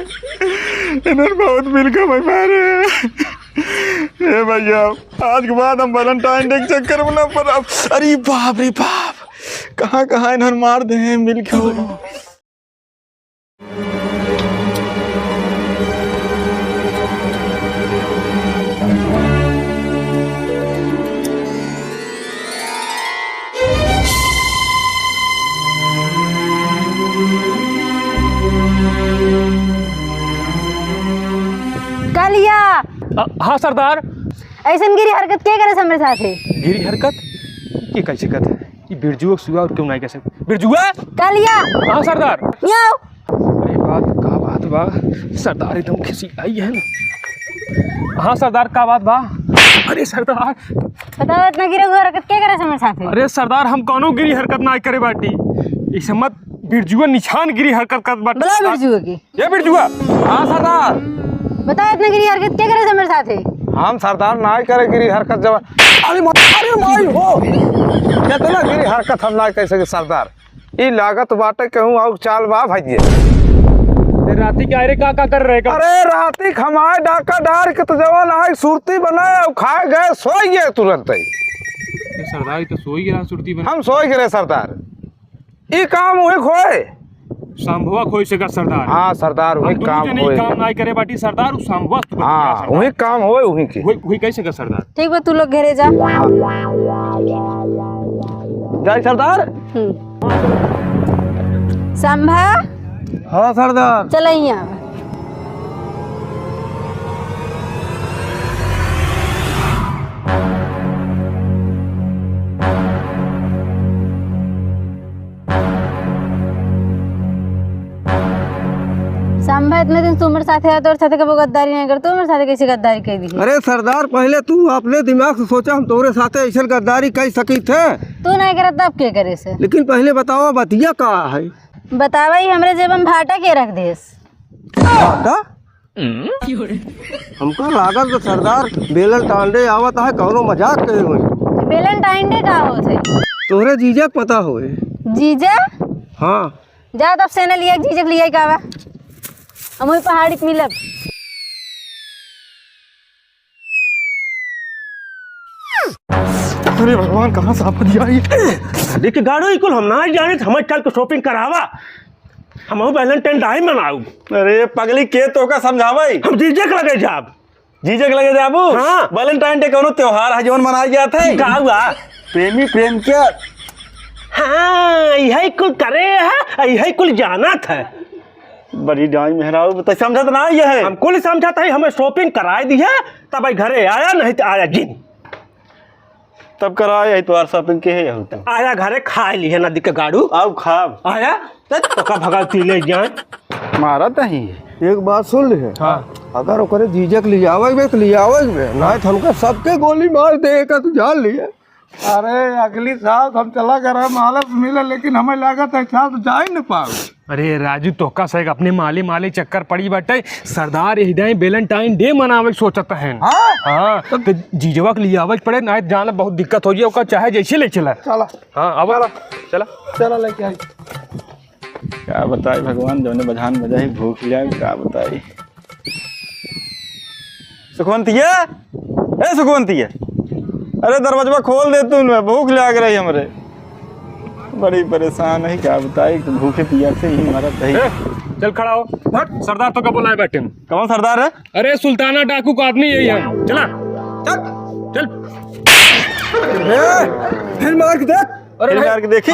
इधर बहुत मिल का भाई मारे। ए भैया आज के बाद हम वैलेंटाइन डे के चक्कर में ना पड़ा। अरे बाप रे बाप, कहाँ कहाँ इन्होंने मार दे हैं मिल के। कालिया हाँ सरदार। ऐसा गिरी हरकत क्या करे हमरे साथ है? गिरी हरकत ये कैसे करते हैं? ये बिरजुआ सुआ और क्यों नहीं कैसे बिरजुआ? कालिया हाँ सरदार। याओ अरे बात बा सरदार एकदम खिसी आई है ना। हाँ सरदार का बात बा? अरे सरदार बताओ इतना गिरे हुए हरकत क्या करे हमरे साथ है? अरे सरदार हम कौनो गिरी हरकत ना करे बाटी। इस मत बिरजुआ निशान गिरी हरकत कर बाटी। बुला बिरजुआ की। ये बिरजुआ। हाँ सरदार बताओ इतना गिरी हरकत क्या करे हमरे साथ है? हम सरदार ना करे गिरी हरकत जब अरे माई हो कितना गिरी हरकत हम ना कैसे सरदार ई लागत बाटे कहूँ और चाल बा भाई। राती के आरे का कर रहे का? अरे राती खमाए डाका डार के तो जवान आए सुरती बनाए और खाए गए सोई गए तुरंत ही। सरदार तो सोई गिरा सुरती बना। हम सोई गए सरदार ई काम हुई खोए संभवा खोई सका सरदार। हाँ सरदार वही काम होए। काम नहीं करे बाटी सरदार उस संभवा। हाँ वही काम होए वही की वही कैसे कर सरदार? ठीक बा तू लोग घेरे जा। जय सरदार। संभा हाँ सरदार। चल यहाँ संभा इतने दिन तू मेरे साथ है तो साथ कभी गद्दारी नहीं करते। मेरे साथ कैसे गद्दारी कर दी? अरे सरदार पहले तू अपने दिमाग से सोचा हम तोरे साथे ऐसा गद्दारी कर सकी थे। तू नहीं करत तब के करे से? लेकिन पहले बताओ बतिया का है? बतावा ही हमरे जेब में भाटा के रख देस। भाटा? हमको लागत तो सरदार बेलन टांडे आवत है कौनो मजाक करे हुए। वैलेंटाइन डे का होते? तोरे जीजा पता होए? जीजा? हाँ जा तब से न लिया जीजक लिया कावा हम वही पहाड़ी पे मिलब। अरे भगवान कहाँ साफ दिया ये। देख गाड़ो इकुल हम ना जाने हमारे चल के शॉपिंग करावा हम वैलेंटाइन डे मनाऊ। अरे पगली के तो का समझावे हम जीजक लगे जाब। जीजक लगे जाबू। हाँ वैलेंटाइन डे कोनो त्योहार है जोन मनाया जाता है। का हुआ? प्रेमी प्रेम के। हाँ यही कुल करे है यही कुल जाना था। बड़ी डाई मेहराऊ तो समझत ना ये है। हम कुल समझाता है हमें शॉपिंग कराए दी है तब घरे आया नहीं तो आया जिन तब कराए तो शॉपिंग के है होता आया घरे खा ली है नदी के गाड़ू आओ खाब आया तो का भगवती ले जाए मारा तही। एक बात सुन ले। हाँ अगर ओकरे जीजक ले आवे तो ले आवे ना तो हमको सबके गोली मार देगा तू जान लिए। अरे अगली साल हम चला कर मालस मिले लेकिन हमें लागत है साथ जा ही न पाओ। अरे राजू तोका सही अपने माले चक्कर पड़ी बाटे। सरदार हृदय वैलेंटाइन डे मनावे सोचत है। हाँ तो जीजवा के लिए आवे पड़े ना जाना बहुत दिक्कत हो जाए चाहे जैसे ले चला। चला हाँ अब चला चला लेके आई। क्या बताए भगवान जो ने बजान बजाई भूख लिया क्या बताई। सुखवंतिया ए सुखवंतिया अरे दरवाजा खोल दे तू भूख लग रही हमरे बड़ी परेशान है क्या बताए भूखे पिया से ही मरत है। चल खड़ा हो। सरदार तो का बुलाए बैठे। कौन सरदार है? अरे सुल्ताना डाकू का आदमी यही है। चला चल फिर मार के देख। अरे मार के देखी।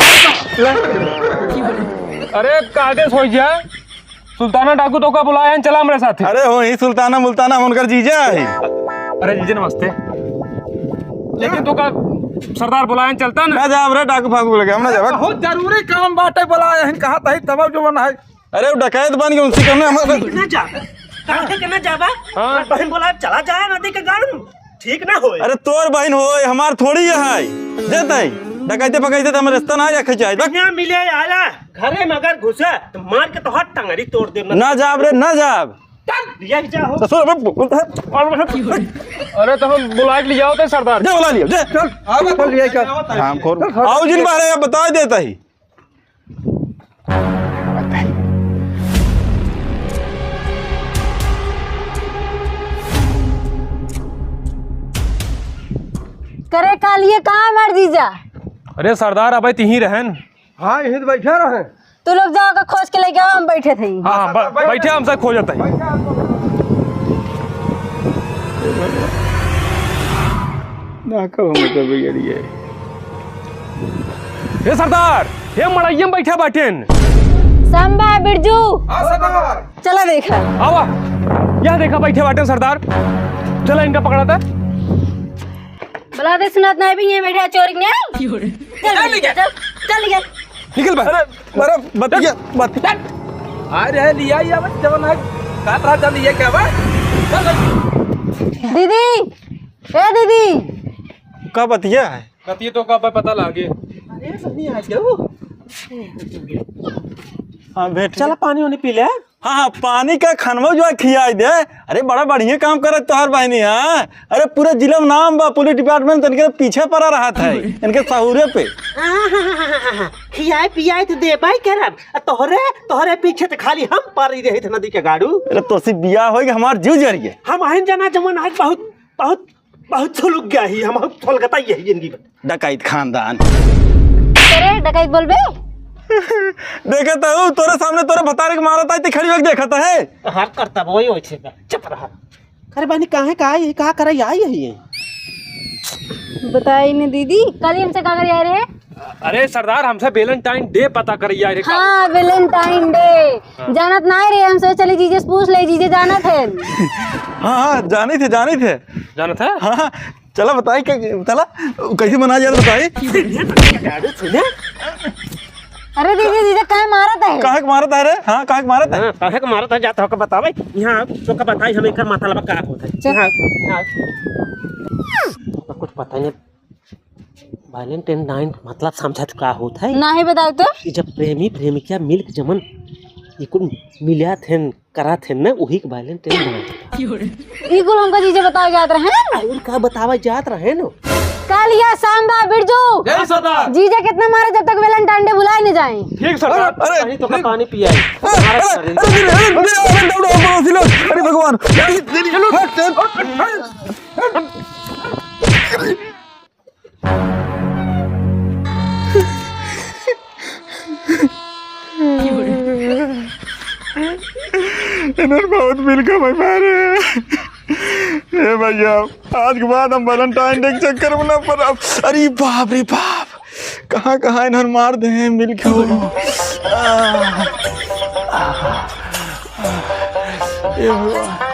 अरे कागे सोई जा सुल्ताना डाकू तो का बुलाया है। चला हमारे साथ। अरे हो ही सुल्ताना मुल्ताना उनकर जीजा है। अरे जीजा नमस्ते। लेकिन तो का सरदार बुलाया चलता ना जाब रे डाकू फाकू लगे हम ना जाब। बहुत जरूरी काम बाटे बुलाया है कहा था तब जो बना है। अरे वो डकैत बन गए उनसे करने हम ना जा काहे के ना जाबा। हां बहन बोला चला जाए नदी के गाड़ू ठीक ना होए। अरे तोर बहन होए हमार थोड़ी है जेतै डकैते पकैते हम रास्ता ना रखे जाए। ना मिले आला घरे में अगर घुसे तो मार के तो हाथ टंगरी तोड़ दे। ना जाब रे ना जाब। लिया जाओ। अरे तो हम बुला के जाओ तो सरदार जा बुला लियो जा चल आवा खोल लिया कर। हां खोल आओ जिन बारे बता देता ही। करे काल ये कहाँ मर जीजा? अरे सरदार अब यहीं रहन। हाँ यहीं तो बैठे रहे। तू लोग जाओ का खोज के लेके आओ, हम बैठे थे। हाँ बैठे हमसे खो जाता है। ना कब हम तो बिगड़िए। हे सरदार, हे मड़ैया में बैठा बाटेन। संभा बिरजू हाँ सरदार। चला देखा। आवा, यह देखा बैठे बाटेन सरदार। चला इनका पकड़ा था। बुला दे सुनात नहीं भी ये बैठा चोरी ने। चल गया। निकल भाई। अरे बतिया अरे लिया ये बस जवन है काट रहा चल ये क्या बा? दीदी, ए दीदी। का बतिया है? कतिये तो का पता लागे। अरे सब नहीं आ गया। हाँ भेट चला पानी वानी पी ले। हाँ हाँ पानी का खनवा जो है खियाई दे। अरे बड़ा बढ़िया काम करत तोहर बहनी है। अरे पूरे जिले में नाम बा, पुलिस डिपार्टमेंट इनके पीछे पड़ा रहा था इनके सहूरे पे। खियाए पियाए तो दे भाई करब। तोहरे पीछे तो खाली हम पारी रहे थे नदी के गाड़ू। अरे तोसी बिया होगी हमार जीव जरिए। हम आहन जाना जमन आज बहुत बहुत बहुत छुलुक गया ही। हम छलगता ही है जिंदगी में। डकैत खानदान। तेरे डकैत बोलबे? देखा था तोरे सामने तोरे भतारे के मारा था इतनी खड़ी वक्त देखा था है। हर करता वही होय छे। चुप रहा। अरे बहनी काहे का आई का करे आई है ये? बताई ने दीदी, कल हमसे का कर आ रहे? अरे सरदार हमसे वैलेंटाइन डे पता कर यार। हाँ वैलेंटाइन डे जानत ना रे। हम सोच चली जीजे से पूछ ले, जीजे जानत है। हाँ हाँ जाने थे जाना था। हाँ चला बताई चला कैसे मना जा रहा बताई। अरे दीदी जीजे कहाँ मारा था? काहे मारा था रे? हाँ काहे मारा था? काहे का मारा था जाता हो का बतावे। यहाँ तो का बताई हमें का मतलब का होता है। यहाँ कुछ पता नहीं। वैलेंटाइन नाइन मतलब समझा का होता है? ना ही बताओ तो। कि जब प्रेमी प्रेमिका मिल्क जमन इकुल मिलिया थे करा थे ना वही के वैलेंटाइन नाइन। इकुल हमको जीजे बताओ जात रहे। और का बतावा जात रहे न। कालिया सांबा बिरजू जय सरदार। जीजे कितना मारे जब तक वैलेंटाइन डे भुलाए नहीं जाए। ठीक सरदार। पानी तो का पानी पिया अरे भगवान बहुत मिल का भाई मारे। ए भैया आज के बाद हम वैलेंटाइन डे के चक्कर में ना पड़ा। अरे बाप रे बाप कहाँ कहाँ इन्हर मार दे हैं मिल के। ए भगवान